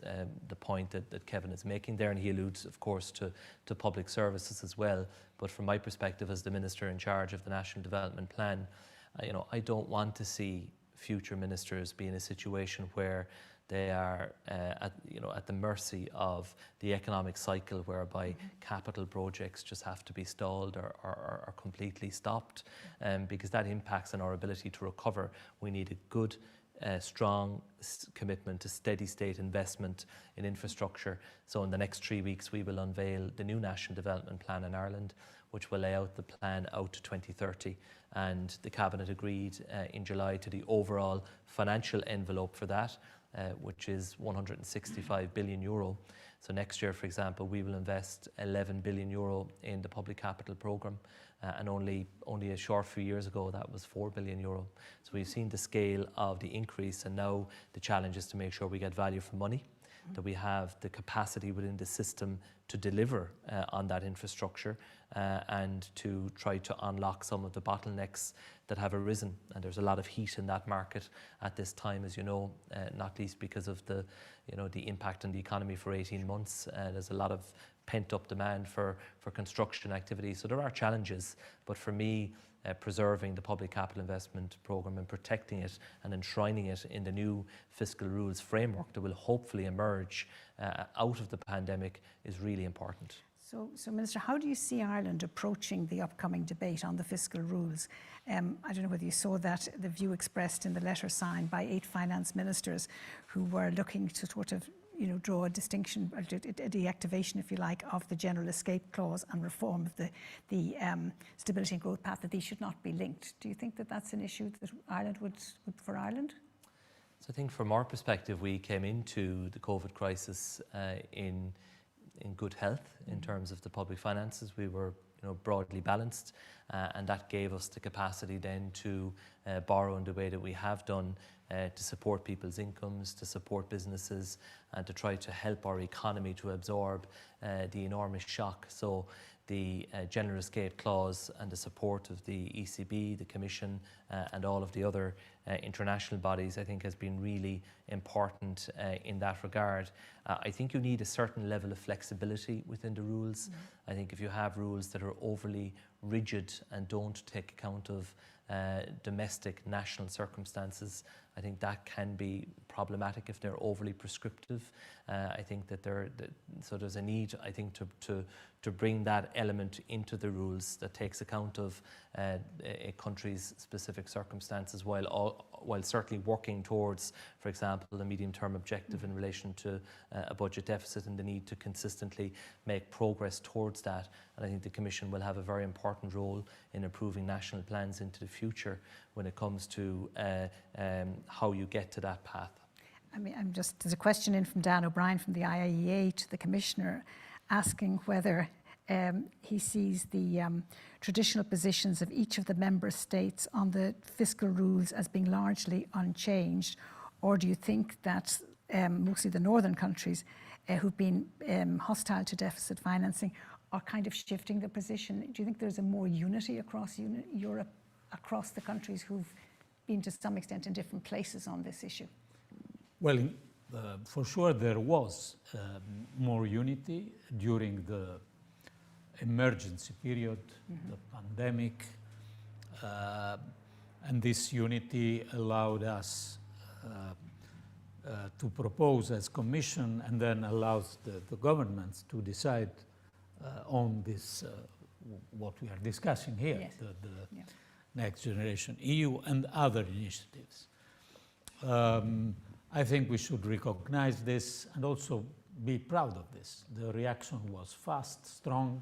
the point that Kevin is making there, and he alludes, of course, to public services as well. But from my perspective as the Minister in charge of the National Development Plan, you know, I don't want to see future ministers be in a situation where they are at the mercy of the economic cycle, whereby capital projects just have to be stalled or completely stopped, because that impacts on our ability to recover. We need a good, strong commitment to steady state investment in infrastructure. So in the next 3 weeks, we will unveil the new National Development Plan in Ireland, which will lay out the plan out to 2030. And the Cabinet agreed in July to the overall financial envelope for that. which is 165 billion euro. So next year, for example, we will invest 11 billion euro in the public capital programme, and only a short few years ago that was 4 billion euro. So we've seen the scale of the increase, and now the challenge is to make sure we get value for money, that we have the capacity within the system to deliver on that infrastructure, and to try to unlock some of the bottlenecks that have arisen. And there's a lot of heat in that market at this time, as you know, not least because of the impact on the economy for 18 months. There's a lot of pent-up demand for construction activity. So there are challenges, but for me, preserving the public capital investment programme and protecting it and enshrining it in the new fiscal rules framework that will hopefully emerge out of the pandemic is really important. So Minister, how do you see Ireland approaching the upcoming debate on the fiscal rules? I don't know whether you saw that, the view expressed in the letter signed by 8 finance ministers who were looking to sort of draw a distinction, a deactivation, if you like, of the general escape clause and reform of the stability and growth path, that these should not be linked. Do you think that that's an issue that Ireland would for Ireland? So I think from our perspective, we came into the COVID crisis in good health in terms of the public finances. We were broadly balanced, and that gave us the capacity then to borrow in the way that we have done to support people's incomes, to support businesses, and to try to help our economy to absorb the enormous shock. So the general escape clause and the support of the ECB, the Commission, and all of the other international bodies, I think has been really important in that regard. I think you need a certain level of flexibility within the rules. I think if you have rules that are overly rigid and don't take account of domestic national circumstances, I think that can be problematic if they're overly prescriptive. I think that so there's a need, I think, to bring that element into the rules that takes account of a country's specific circumstances, while certainly working towards, for example, the medium-term objective in relation to a budget deficit and the need to consistently make progress towards that. And I think the Commission will have a very important role in improving national plans into the future when it comes to how you get to that path. I mean, there's a question in from Dan O'Brien from the IIEA to the Commissioner, asking whether he sees the traditional positions of each of the member states on the fiscal rules as being largely unchanged, or do you think that mostly the northern countries who've been hostile to deficit financing are kind of shifting the position? Do you think there's a more unity across Europe, across the countries who've been to some extent in different places on this issue? Well, for sure there was more unity during the emergency period, the pandemic, and this unity allowed us to propose as Commission, and then allows the governments to decide on this, what we are discussing here, Yes. the NextGenerationEU and other initiatives. I think we should recognize this and also be proud of this. The reaction was fast, strong.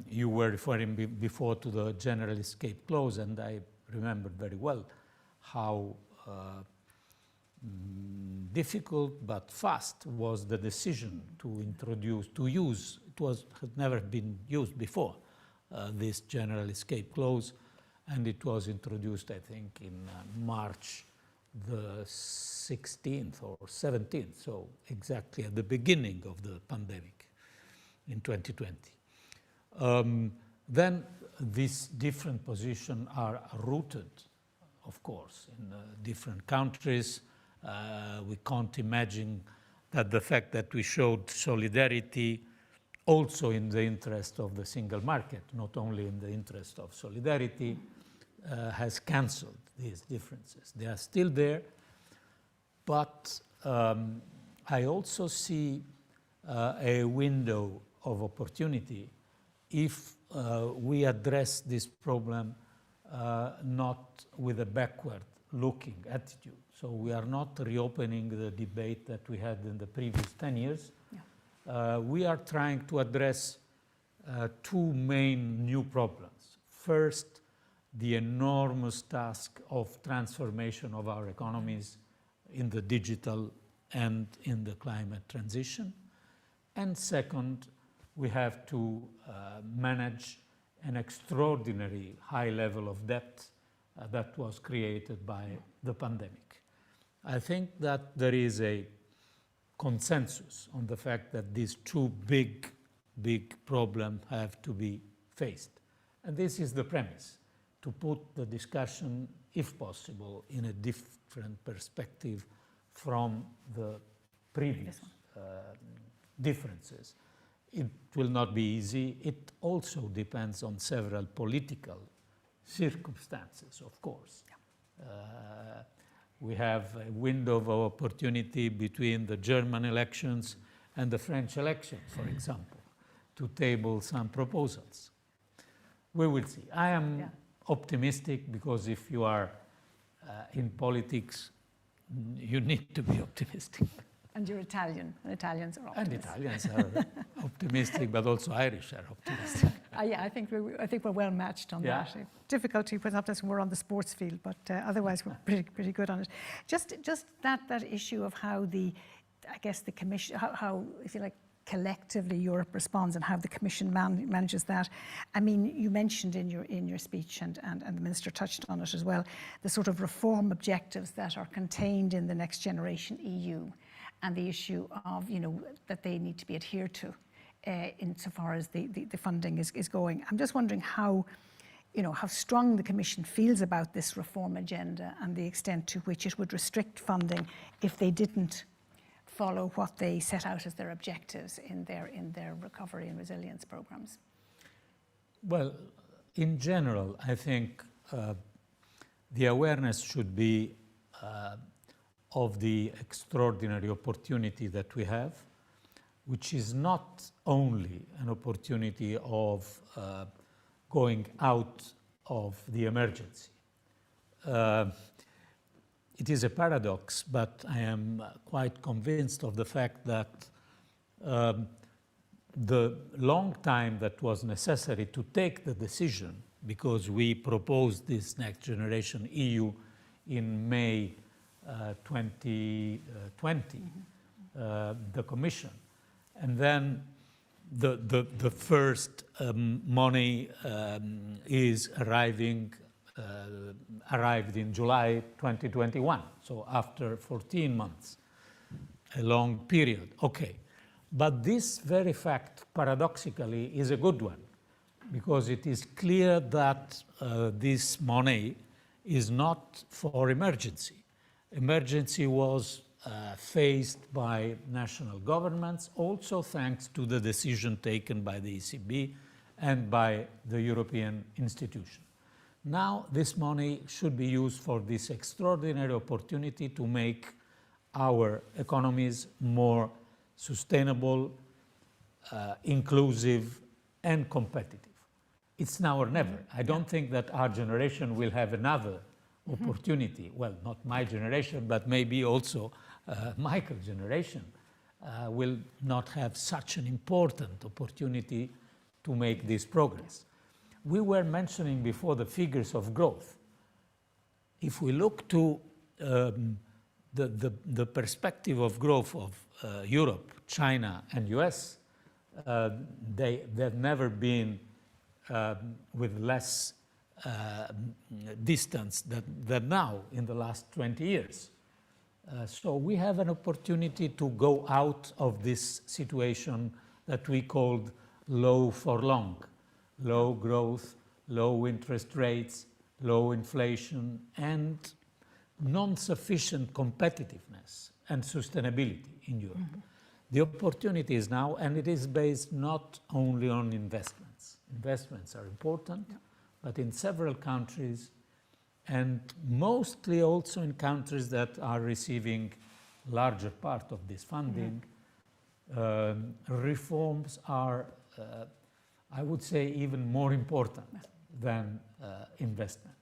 You were referring before to the general escape clause, and I remember very well how difficult but fast was the decision to use, had never been used before, this general escape clause, and it was introduced, I think, in March the 16th or 17th, so exactly at the beginning of the pandemic in 2020. Then these different positions are rooted, of course, in different countries. We can't imagine that the fact that we showed solidarity also in the interest of the single market, not only in the interest of solidarity, has cancelled these differences. They are still there, but I also see a window of opportunity if we address this problem not with a backward-looking attitude. So we are not reopening the debate that we had in the previous 10 years. Yeah. We are trying to address two main new problems. First, the enormous task of transformation of our economies in the digital and in the climate transition. And second, we have to manage an extraordinary high level of debt that was created by the pandemic. I think that there is a consensus on the fact that these two big problems have to be faced. And this is the premise, to put the discussion, if possible, in a different perspective from the previous differences. It will not be easy. It also depends on several political circumstances, of course. Yeah. We have a window of opportunity between the German elections and the French elections, for example, to table some proposals. We will see. I am optimistic because if you are in politics, you need to be optimistic. And you're Italian, and Italians are optimists. And Italians are optimistic, but also Irish are optimistic. Yeah, I think we're well matched on that. Difficulty perhaps when we're on the sports field, but otherwise we're pretty good on it. Just that issue of how the Commission, how if you like, collectively Europe responds and how the Commission manages that. I mean, you mentioned in your speech, and the Minister touched on it as well, the sort of reform objectives that are contained in the Next Generation EU, and the issue of, that they need to be adhered to insofar as the funding is going. I'm just wondering how strong the Commission feels about this reform agenda and the extent to which it would restrict funding if they didn't follow what they set out as their objectives in their recovery and resilience programs. Well, in general, I think the awareness should be of the extraordinary opportunity that we have, which is not only an opportunity of going out of the emergency. It is a paradox, but I am quite convinced of the fact that the long time that was necessary to take the decision, because we proposed this Next Generation EU in May 2020, the Commission, and then the first money is arrived in July 2021, so after 14 months, a long period. Okay, but this very fact, paradoxically, is a good one, because it is clear that this money is not for emergency. Emergency was faced by national governments, also thanks to the decision taken by the ECB and by the European institutions. Now this money should be used for this extraordinary opportunity to make our economies more sustainable, inclusive, and competitive. It's now or never. I don't think that our generation will have another opportunity. Well, not my generation, but maybe also Michael's generation will not have such an important opportunity to make this progress. We were mentioning before the figures of growth. If we look to the perspective of growth of Europe, China, and US, they've never been with less distance than now in the last 20 years. So we have an opportunity to go out of this situation that we called low for long. Low growth, low interest rates, low inflation, and non-sufficient competitiveness and sustainability in Europe. The opportunity is now, and it is based not only on investments. Investments are important, but in several countries, and mostly also in countries that are receiving larger part of this funding, reforms are I would say even more important than investment.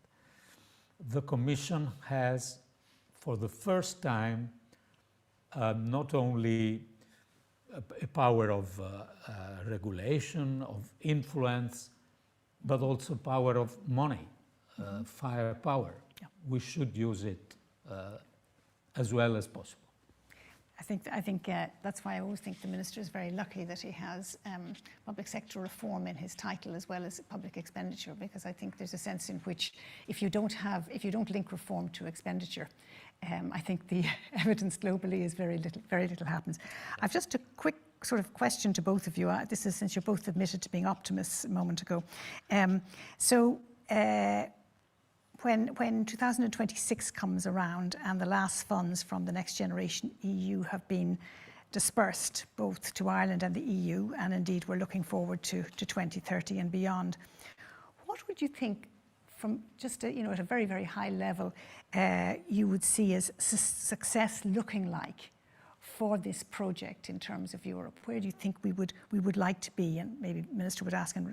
The Commission has, for the first time, not only a power of regulation, of influence, but also power of money, firepower. We should use it as well as possible. I think that's why I always think the Minister is very lucky that he has public sector reform in his title as well as public expenditure, because I think there's a sense in which if you don't link reform to expenditure, I think the evidence globally is very little happens. I've just a quick sort of question to both of you. This is since you're both admitted to being optimists a moment ago. When 2026 comes around and the last funds from the Next Generation EU have been dispersed both to Ireland and the EU, and indeed we're looking forward to 2030 and beyond, what would you think from just at a very, very high level you would see as success looking like for this project in terms of Europe? Where do you think we would like to be? And maybe Minister would ask in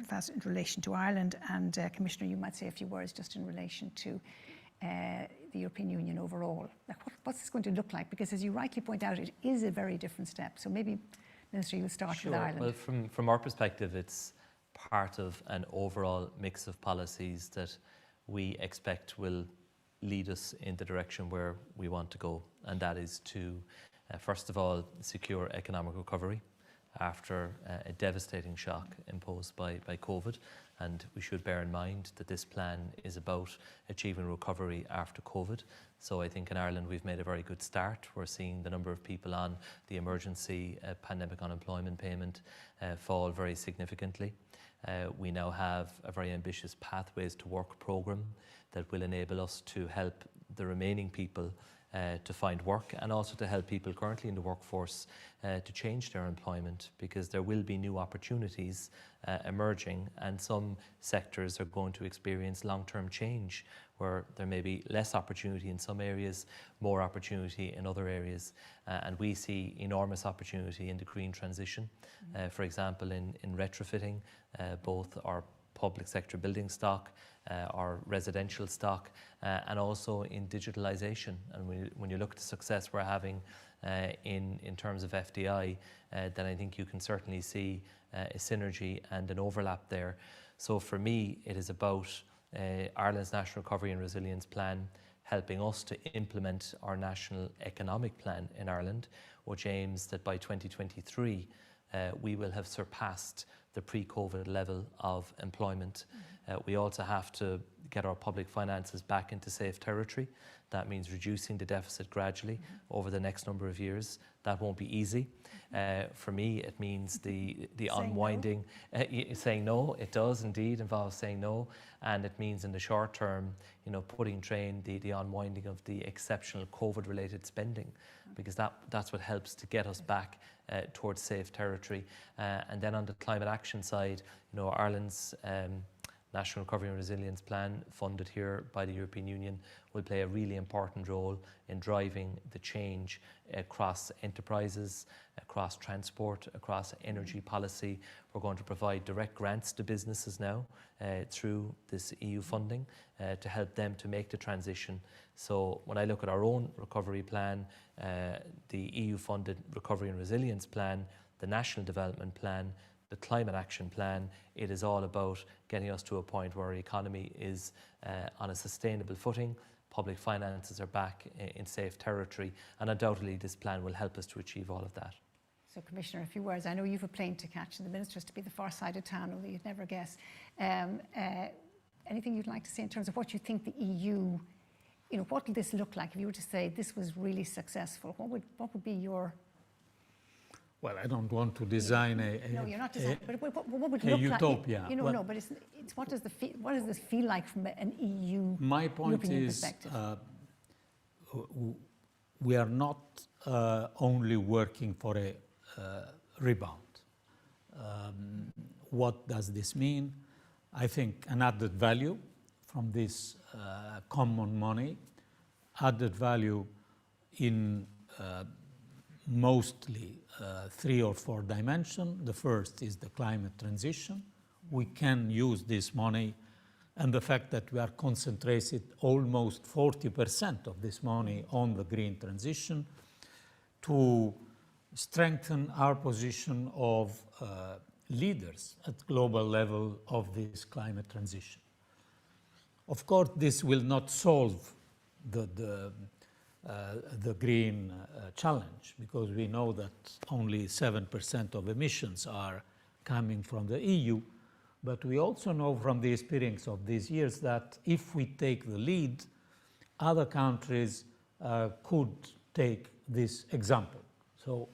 relation to Ireland, and Commissioner, you might say a few words just in relation to the European Union overall. Like what's this going to look like? Because as you rightly point out, it is a very different step. So maybe, Minister, you'll start with Ireland. Well, from our perspective, it's part of an overall mix of policies that we expect will lead us in the direction where we want to go, and that is to first of all, secure economic recovery after a devastating shock imposed by COVID. And we should bear in mind that this plan is about achieving recovery after COVID. So I think in Ireland we've made a very good start. We're seeing the number of people on the emergency pandemic unemployment payment fall very significantly. We now have a very ambitious Pathways to Work programme that will enable us to help the remaining people to find work, and also to help people currently in the workforce to change their employment, because there will be new opportunities emerging, and some sectors are going to experience long-term change where there may be less opportunity in some areas, more opportunity in other areas. And we see enormous opportunity in the green transition, for example in retrofitting both our public sector building stock, our residential stock, and also in digitalisation. And when you look at the success we're having in terms of FDI, then I think you can certainly see a synergy and an overlap there. So for me, it is about Ireland's National Recovery and Resilience Plan helping us to implement our National Economic Plan in Ireland, which aims that by 2023 we will have surpassed the pre-COVID level of employment. We also have to get our public finances back into safe territory. That means reducing the deficit gradually over the next number of years. That won't be easy. For me, it means the unwinding, saying no. It does indeed involve saying no, and it means in the short term, putting in train the unwinding of the exceptional COVID-related spending, because that's what helps to get us back towards safe territory. And then on the climate action side, Ireland's National Recovery and Resilience Plan, funded here by the European Union, will play a really important role in driving the change across enterprises, across transport, across energy policy. We're going to provide direct grants to businesses now through this EU funding to help them to make the transition. So when I look at our own recovery plan, the EU-funded Recovery and Resilience Plan, the National Development Plan, the Climate Action Plan, it is all about getting us to a point where our economy is on a sustainable footing, public finances are back in safe territory, and undoubtedly this plan will help us to achieve all of that. So, Commissioner, a few words. I know you've a plane to catch, and the Minister is to be the far side of town, although you'd never guess. Anything you'd like to say in terms of what you think the EU, what will this look like? If you were to say this was really successful, what would be your... Well, I don't want to design no, you're not designing, but what would it a look utopia. like? No, but it's what does this feel like from an EU My point European is perspective? We are not only working for a rebound. What does this mean? I think an added value from this common money, added value in mostly 3 or 4 dimensions. The first is the climate transition. We can use this money, and the fact that we are concentrated almost 40% of this money on the green transition to strengthen our position of leaders at global level of this climate transition. Of course, this will not solve the the green challenge, because we know that only 7% of emissions are coming from the EU. But we also know from the experience of these years that if we take the lead, other countries could take this example. So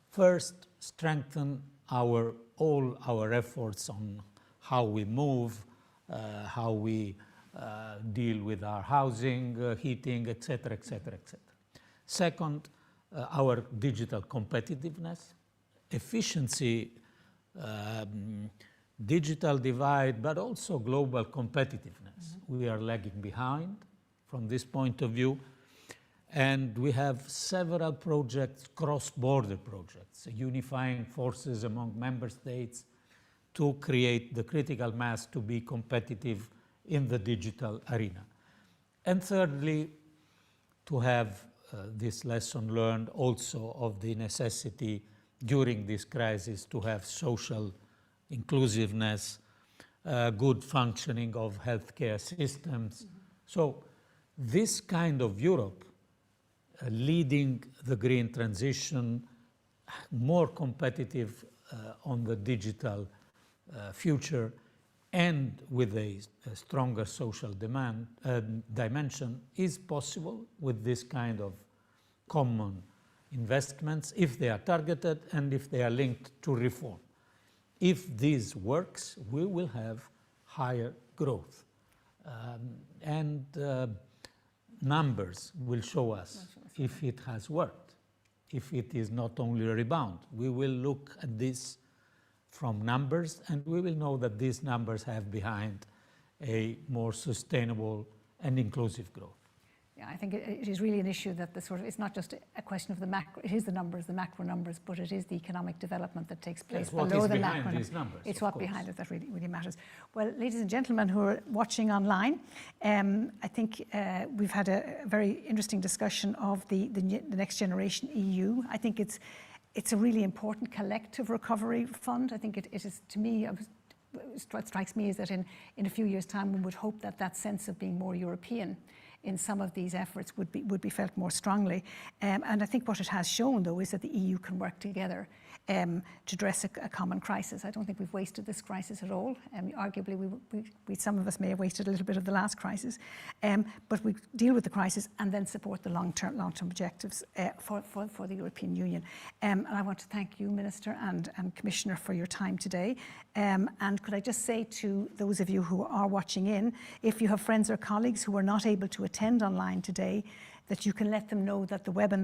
first, strengthen all our efforts on how we move, how we deal with our housing, heating, etc., etc., etc. Second, our digital competitiveness, efficiency, digital divide, but also global competitiveness. We are lagging behind from this point of view. And we have several projects, cross-border projects, unifying forces among member states to create the critical mass to be competitive in the digital arena. And thirdly, to have this lesson learned also of the necessity during this crisis to have social inclusiveness, good functioning of healthcare systems. So this kind of Europe leading the green transition, more competitive on the digital future, and with a stronger social dimension is possible with this kind of common investments if they are targeted and if they are linked to reform. If this works, we will have higher growth. And numbers will show us if it has worked, if it is not only a rebound. We will look at this from numbers, and we will know that these numbers have behind a more sustainable and inclusive growth. Yeah, I think it is really an issue that it's not just a question of the macro, it is the numbers, the macro numbers, but it is the economic development that takes place below the macro numbers. It's what behind it that really matters. Well, ladies and gentlemen who are watching online, I think we've had a very interesting discussion of the Next Generation EU. I think it's a really important collective recovery fund. I think it is, to me, what strikes me is that in a few years' time, we would hope that that sense of being more European in some of these efforts would be felt more strongly. And I think what it has shown, though, is that the EU can work together to address a common crisis. I don't think we've wasted this crisis at all. Arguably, some of us may have wasted a little bit of the last crisis. But we deal with the crisis and then support the long-term objectives for the European Union. And I want to thank you, Minister and Commissioner, for your time today. And could I just say to those of you who are watching in, if you have friends or colleagues who are not able to attend online today, that you can let them know that the webinar